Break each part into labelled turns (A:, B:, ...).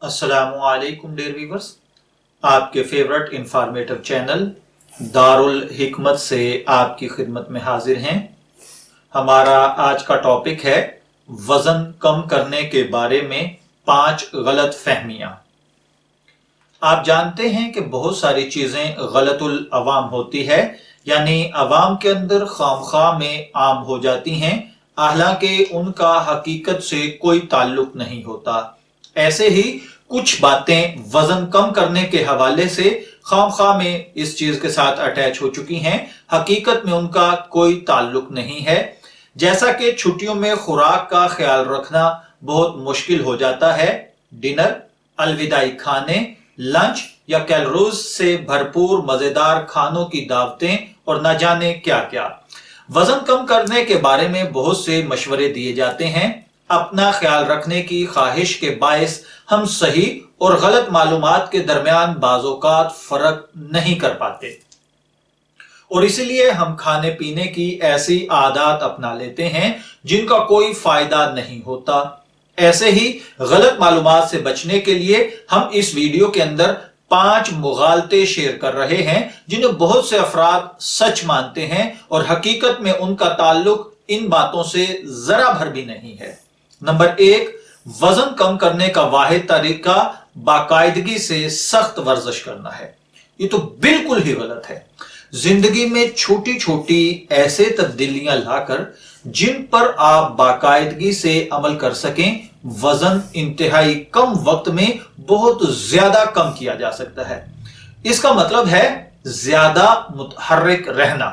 A: अस्सलामुअलैकुम dear viewers, आपके favourite informative channel Darul हिकमत से आपकी खिदमत में हाजिर हैं। हमारा आज का टॉपिक है वजन कम करने के बारे में 5 गलत फहमियां। आप जानते हैं कि बहुत सारी चीजें गलतुल अवाम होती है, यानी अवाम के अंदर खामखा में आम हो जाती हैं, हालांकि उनका हकीकत से कोई ताल्लुक नहीं होता। ऐसे ही कुछ बातें वजन कम करने के हवाले से खामखा में इस चीज के साथ अटैच हो चुकी हैं, हकीकत में उनका कोई ताल्लुक नहीं है। जैसा कि छुट्टियों में खुराक का ख्याल रखना बहुत मुश्किल हो जाता है, डिनर, अलविदाई खाने, लंच या कैलोरीज से भरपूर मजेदार खानों की दावतें और न जाने क्या क्या। वजन कम करने के बारे में बहुत से मशवरे दिए जाते हैं। अपना ख्याल रखने की ख्वाहिश के बायस हम सही और गलत मालूमात के दरमियान बाज़ोकात फर्क नहीं कर पाते और इसलिए हम खाने पीने की ऐसी आदत अपना लेते हैं जिनका कोई फायदा नहीं होता। ऐसे ही गलत मालूमात से बचने के लिए हम इस वीडियो के अंदर 5 मुगालते शेयर कर रहे हैं जिन्हें बहुत से अफराद सच मानते हैं और हकीकत में उनका ताल्लुक इन बातों से जरा भर भी नहीं है। नंबर 1, वजन कम करने का वाहिद तरीका बाकायदगी से सख्त वर्जिश करना है। ये तो बिल्कुल ही गलत है। जिंदगी में छोटी छोटी ऐसे तब्दीलियां लाकर जिन पर आप बाकायदगी से अमल कर सकें, वजन इंतहाई कम वक्त में बहुत ज्यादा कम किया जा सकता है। इसका मतलब है ज्यादा मुतहर्रिक रहना।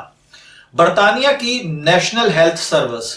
A: बरतानिया की नेशनल हेल्थ सर्विस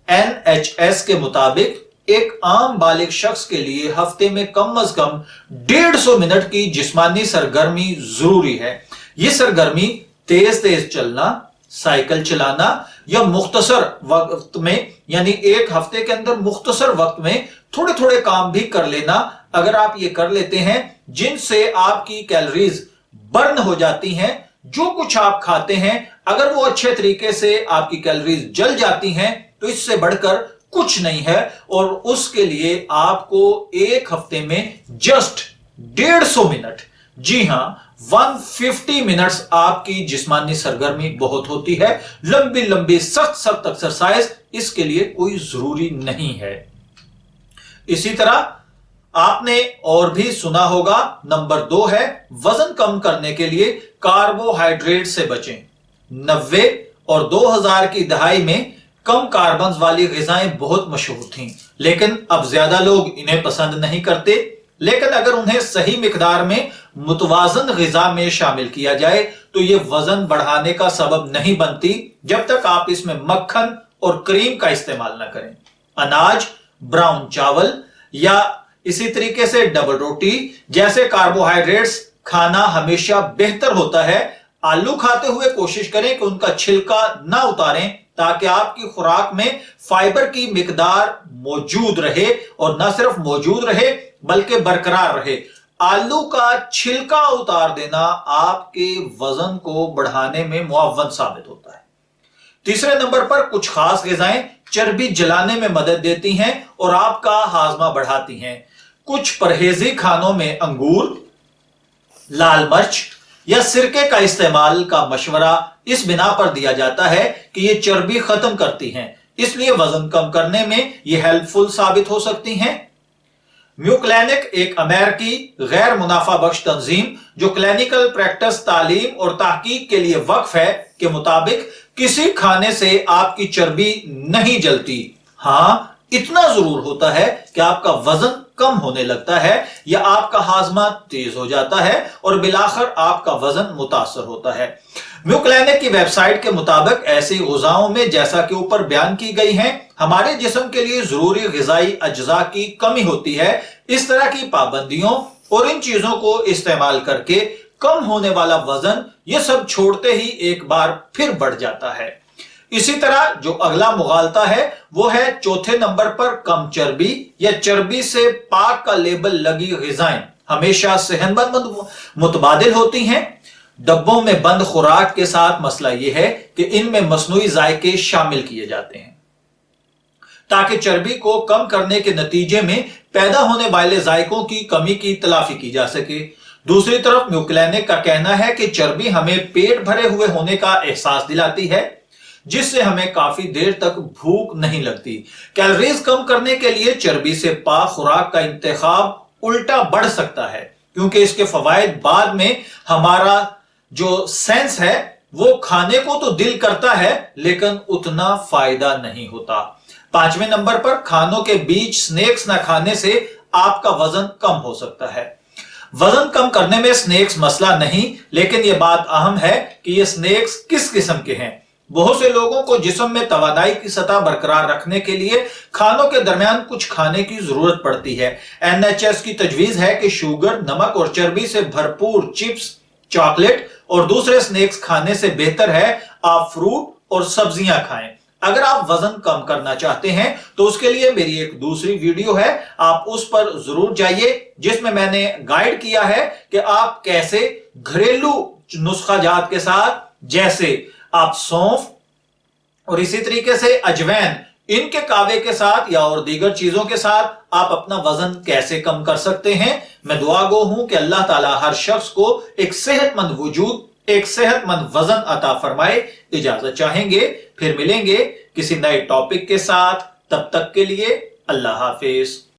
A: NHS के मुताबिक एक आम बालिग शख्स के लिए हफ्ते में कम से कम 150 मिनट की जिस्मानी सरगर्मी जरूरी है। यह सरगर्मी तेज तेज चलना, साइकिल चलाना या मुख्तसर वक्त में, यानी एक हफ्ते के अंदर मुख्तसर वक्त में थोड़े थोड़े काम भी कर लेना, अगर आप ये कर लेते हैं जिनसे आपकी कैलोरीज बर्न हो जाती हैं, जो कुछ आप खाते हैं अगर वो अच्छे तरीके से आपकी कैलोरीज जल जाती हैं तो इससे बढ़कर कुछ नहीं है। और उसके लिए आपको एक हफ्ते में जस्ट 150 मिनट, जी हां 150 मिनट्स आपकी जिस्मानी सरगर्मी बहुत होती है। लंबी लंबी सख्त सख्त एक्सरसाइज इसके लिए कोई जरूरी नहीं है। इसी तरह आपने और भी सुना होगा, नंबर 2 है वजन कम करने के लिए कार्बोहाइड्रेट से बचें। 90 और 2000 की दहाई में कम कार्बन वाली ग़िज़ाएं बहुत मशहूर थीं, लेकिन अब ज्यादा लोग इन्हें पसंद नहीं करते। लेकिन अगर उन्हें सही मिकदार में मुतवाज़न ग़िज़ा में शामिल किया जाए तो यह वजन बढ़ाने का सबब नहीं बनती, जब तक आप इसमें मक्खन और क्रीम का इस्तेमाल न करें। अनाज, ब्राउन चावल या इसी तरीके से डबल रोटी जैसे कार्बोहाइड्रेट्स खाना हमेशा बेहतर होता है। आलू खाते हुए कोशिश करें कि उनका छिलका ना उतारें ताकि आपकी खुराक में फाइबर की मिकदार मौजूद रहे, और न सिर्फ मौजूद रहे बल्कि बरकरार रहे। आलू का छिलका उतार देना आपके वजन को बढ़ाने में मुअव्वन साबित होता है। तीसरे नंबर पर कुछ खास ग़िज़ाएं चर्बी जलाने में मदद देती हैं और आपका हाजमा बढ़ाती हैं। कुछ परहेजी खानों में अंगूर, लाल मिर्च या सिरके का इस्तेमाल का मशवरा इस बिना पर दिया जाता है कि ये चर्बी खत्म करती हैं, इसलिए वजन कम करने में ये हेल्पफुल साबित हो सकती हैं। म्यू क्लिनिक एक अमेरिकी गैर मुनाफा बख्श तंजीम जो क्लिनिकल प्रैक्टिस, तालीम और तहकीक के लिए वक्फ है, के मुताबिक किसी खाने से आपकी चर्बी नहीं जलती। हां, इतना जरूर होता है कि आपका वजन कम होने लगता है या आपका हाजमा तेज हो जाता है और बिलाखिर आपका वजन मुतासर होता है। म्यू क्लिनिक की वेबसाइट के मुताबिक ऐसी ग़िज़ाओं में, जैसा कि ऊपर बयान की गई हैं, हमारे जिस्म के लिए जरूरी ग़िज़ाई अज्जा की कमी होती है। इस तरह की पाबंदियों और इन चीजों को इस्तेमाल करके कम होने वाला वजन ये सब छोड़ते ही एक बार फिर बढ़ जाता है। इसी तरह जो अगला मुगालता है वो है चौथे नंबर पर कम चर्बी या चर्बी से पाक का लेबल लगी ग़िज़ाएं हमेशा सेहतमंद मुतबादिल होती हैं। डब्बों में बंद खुराक के साथ मसला यह है कि इनमें मसनूई जायके शामिल किए जाते हैं। ताकि चर्बी को कम करने के नतीजे में पैदा होने वाले जायकों की कमी की तलाफी की जा सके। दूसरी तरफ म्यूक्लैनिक का कहना है कि चर्बी हमें पेट भरे हुए होने का एहसास दिलाती है, जिससे हमें काफी देर तक भूख नहीं लगती। कैलोरीज कम करने के लिए चर्बी से पाक खुराक का इंतखाब उल्टा बढ़ सकता है, क्योंकि इसके फवायद बाद में हमारा जो सेंस है वो खाने को तो दिल करता है लेकिन उतना फायदा नहीं होता। 5वें नंबर पर खानों के बीच स्नैक्स न खाने से आपका वजन कम हो सकता है। वजन कम करने में स्नैक्स मसला नहीं, लेकिन यह बात अहम है कि ये स्नैक्स किस किस्म के हैं। बहुत से लोगों को जिस्म में तवानाई की सतह बरकरार रखने के लिए खानों के दरमियान कुछ खाने की जरूरत पड़ती है। NHS की तजवीज है कि शुगर, नमक और चर्बी से भरपूर चिप्स, चॉकलेट और दूसरे स्नैक्स खाने से बेहतर है आप फ्रूट और सब्जियां खाएं। अगर आप वजन कम करना चाहते हैं तो उसके लिए मेरी एक दूसरी वीडियो है, आप उस पर जरूर जाइए, जिसमें मैंने गाइड किया है कि आप कैसे घरेलू नुस्खाजात के साथ, जैसे आप सौंफ और इसी तरीके से अजवैन, इनके कावे के साथ या और दीगर चीजों के साथ आप अपना वजन कैसे कम कर सकते हैं। मैं दुआ गो हूं कि अल्लाह ताला हर शख्स को एक सेहतमंद वजूद, एक सेहतमंद वजन अता फरमाए। इजाजत चाहेंगे, फिर मिलेंगे किसी नए टॉपिक के साथ। तब तक के लिए अल्लाह हाफिज।